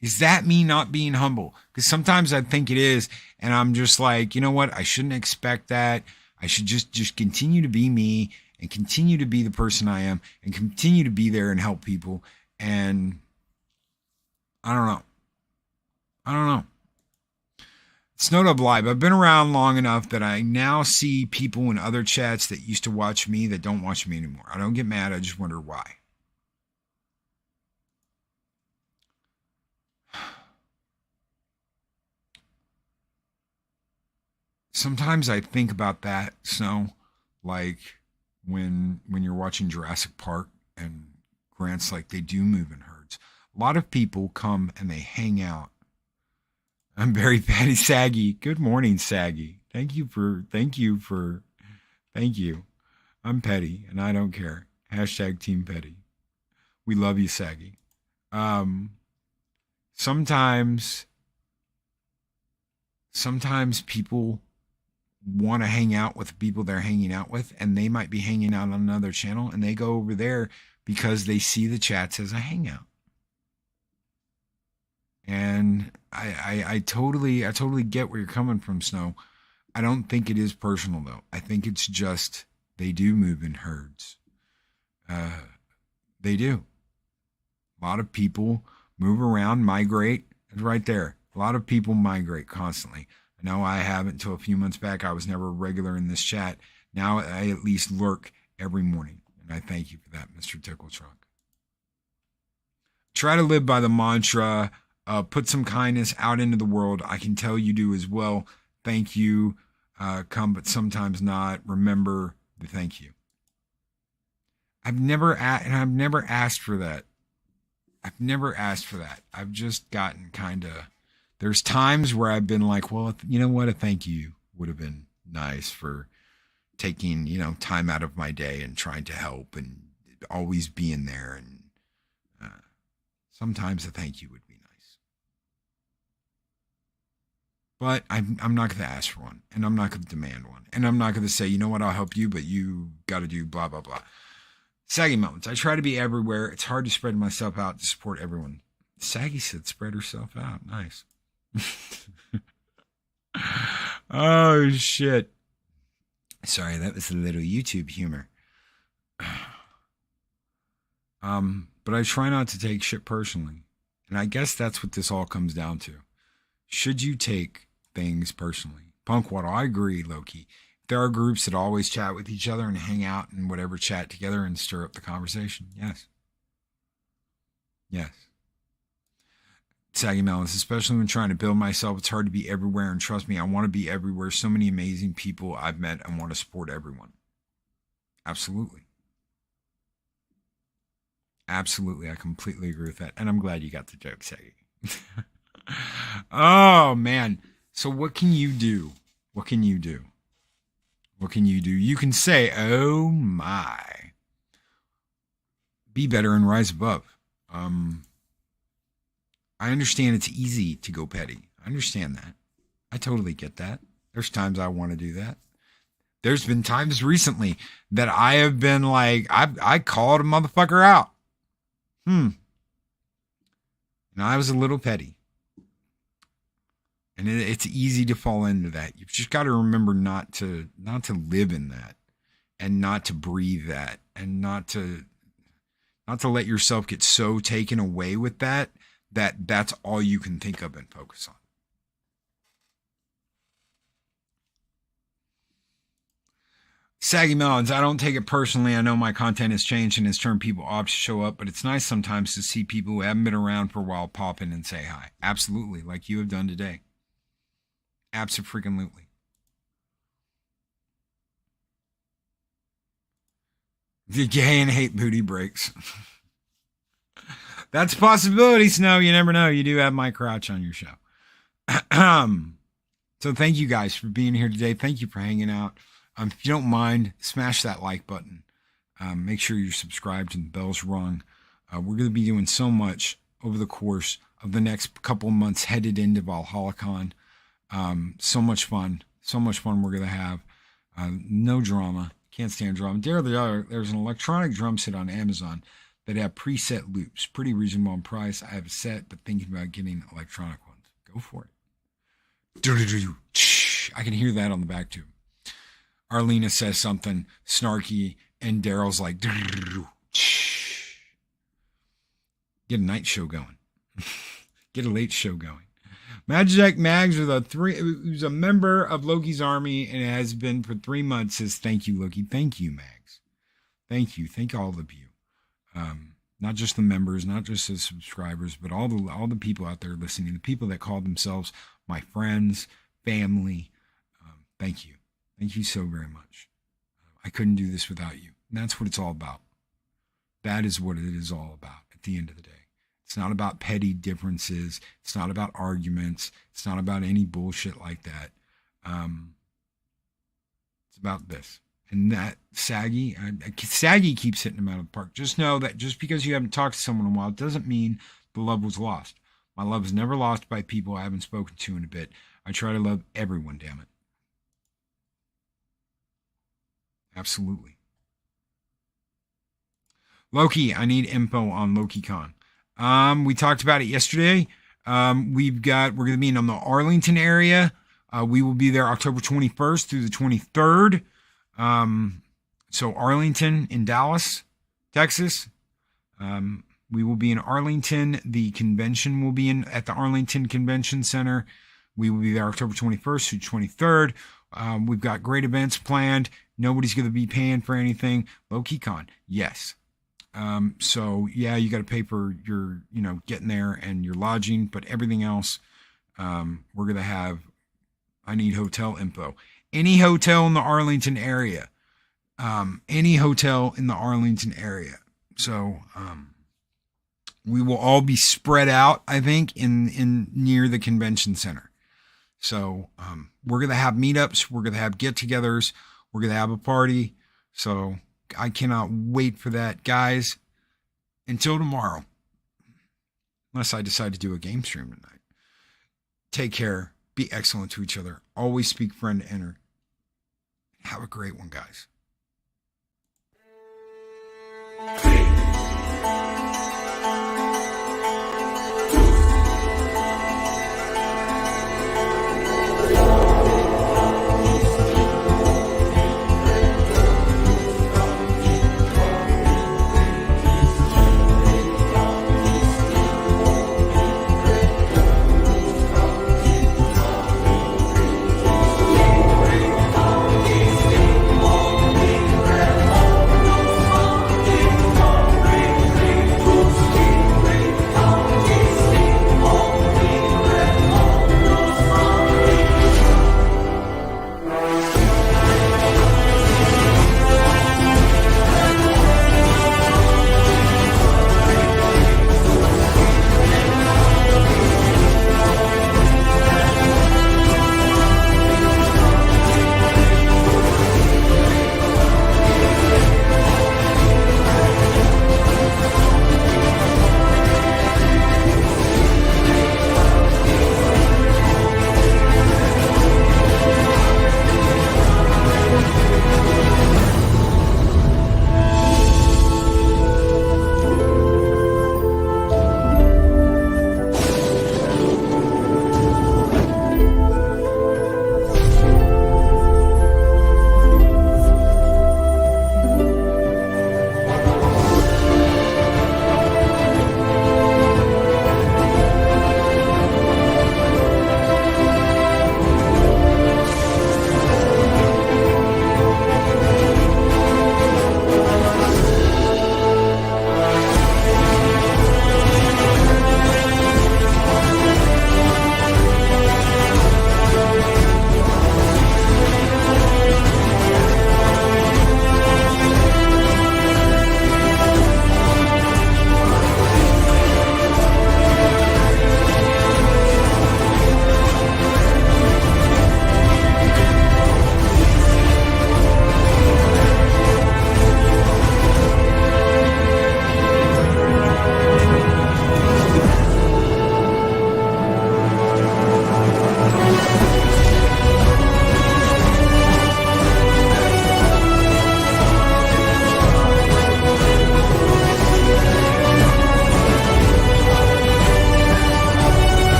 Because sometimes I think it is, and I'm just like, you know what? I shouldn't expect that. I should just continue to be me and continue to be the person I am and continue to be there and help people. And I don't know. Snowdub Live. I've been around long enough that I now see people in other chats that used to watch me that don't watch me anymore. I don't get mad. I just wonder why. Sometimes I think about that, Snow, like when you're watching Jurassic Park and Grant's like, they do move in herds. A lot of people come and they hang out. I'm very Patty Saggy. Good morning, Saggy. Thank you. I'm petty and I don't care. Hashtag Team Petty. We love you, Saggy. Sometimes people want to hang out with the people they're hanging out with, and they might be hanging out on another channel, and they go over there because they see the chats as a hangout. And I totally get where you're coming from, Snow. I don't think it is personal though. I think it's just they do move in herds. They do. A lot of people move around, migrate. It's right there. A lot of people migrate constantly. I know I haven't until a few months back. I was never a regular in this chat. Now I at least lurk every morning. And I thank you for that, Mr. Tickle Trunk. Try to live by the mantra, put some kindness out into the world. I can tell you do as well. Thank you. Come, but sometimes not. Remember the thank you. I've never asked for that. I've just gotten kind of, there's times where I've been like, well, you know what? A thank you would have been nice for taking, time out of my day and trying to help and always being there. And sometimes a thank you would be nice. But I'm not going to ask for one, and I'm not going to demand one, and I'm not going to say, you know what, I'll help you, but you got to do blah, blah, blah. Saggy moments. I try to be everywhere. It's hard to spread myself out to support everyone. Saggy said spread herself out. Nice. Oh, shit. Sorry, that was a little YouTube humor. But I try not to take shit personally. And I guess that's what this all comes down to. Should you take things personally? Punkwaddle, I agree, Loki. There are groups that always chat with each other and hang out and whatever, chat together and stir up the conversation. Yes. Saggy Melons, especially when trying to build myself, it's hard to be everywhere. And trust me, I want to be everywhere. So many amazing people I've met and want to support everyone. Absolutely. I completely agree with that. And I'm glad you got the joke, Saggy. Oh, man. So what can you do? You can say, oh my. Be better and rise above. I understand it's easy to go petty. I understand that. I totally get that. There's times I want to do that. There's been times recently that I have been like, I called a motherfucker out. And I was a little petty. And it's easy to fall into that. You've just got to remember not to live in that, and not to breathe that, and not to let yourself get so taken away with that's all you can think of and focus on. Saggy Melons, I don't take it personally. I know my content has changed and has turned people off to show up, but it's nice sometimes to see people who haven't been around for a while pop in and say hi. Absolutely, like you have done today. Abso-freaking-lutely. The gay and hate booty breaks. That's a possibility, Snow. You never know. You do have my crotch on your show. So thank you guys for being here today. Thank you for hanging out. If you don't mind, smash that like button. Make sure you're subscribed and the bell's rung. We're going to be doing so much over the course of the next couple of months headed into ValhallaCon. So much fun. So much fun we're going to have. No drama. Can't stand drama. There's an electronic drum set on Amazon that have preset loops. Pretty reasonable in price. I have a set, but thinking about getting electronic ones. Go for it. I can hear that on the back too. Arlena says something snarky, and Daryl's like, get a night show going. Get a late show going. Magic Mags who's a member of Loki's army and has been for 3 months, says, thank you, Loki. Thank you, Mags. Thank you. Thank all of you. Not just the members, not just the subscribers, but all the people out there listening, the people that call themselves my friends, family. Thank you. Thank you so very much. I couldn't do this without you. And that's what it's all about. That is what it is all about at the end of the day. It's not about petty differences. It's not about arguments. It's not about any bullshit like that. It's about this. And that Saggy keeps hitting him out of the park. Just know that just because you haven't talked to someone in a while, it doesn't mean the love was lost. My love is never lost by people I haven't spoken to in a bit. I try to love everyone, damn it. Absolutely. Loki, I need info on LokiCon. We talked about it yesterday. We're going to be in the Arlington area. We will be there October 21st through the 23rd. So Arlington in Dallas, Texas. We will be in Arlington. The convention will be at the Arlington Convention Center. We will be there October 21st through 23rd. We've got great events planned. Nobody's going to be paying for anything. LokiCon, yes. So yeah, you got to pay for your, getting there and your lodging, but everything else, we're going to have, I need hotel info. Any hotel in the Arlington area, So, we will all be spread out, I think, in near the convention center. So, we're going to have meetups. We're going to have get-togethers. We're going to have a party. So I cannot wait for that, guys. Until tomorrow, unless I decide to do a game stream tonight. Take care. Be excellent to each other. Always speak friend to enter. Have a great one, guys.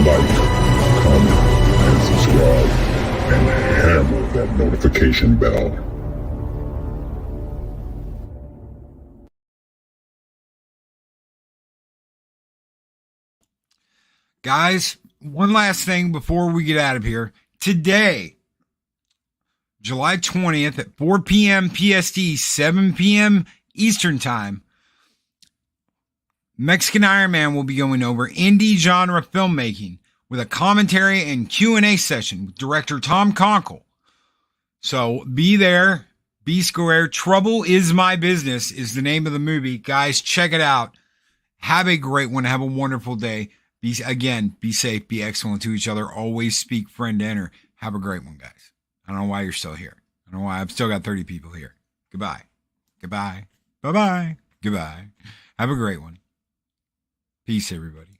like, comment, and subscribe, and hammer that notification bell. Guys, one last thing before we get out of here. Today, July 20th at 4 p.m. PST, 7 p.m. Eastern Time, Mexican Iron Man will be going over indie genre filmmaking with a commentary and Q&A session with director Tom Conkle. So be there, be square. Trouble is My Business is the name of the movie. Guys, check it out. Have a great one. Have a wonderful day. Be safe, be excellent to each other. Always speak friend to enter. Have a great one, guys. I don't know why you're still here. I don't know why I've still got 30 people here. Goodbye. Goodbye. Bye-bye. Goodbye. Have a great one. Peace, everybody.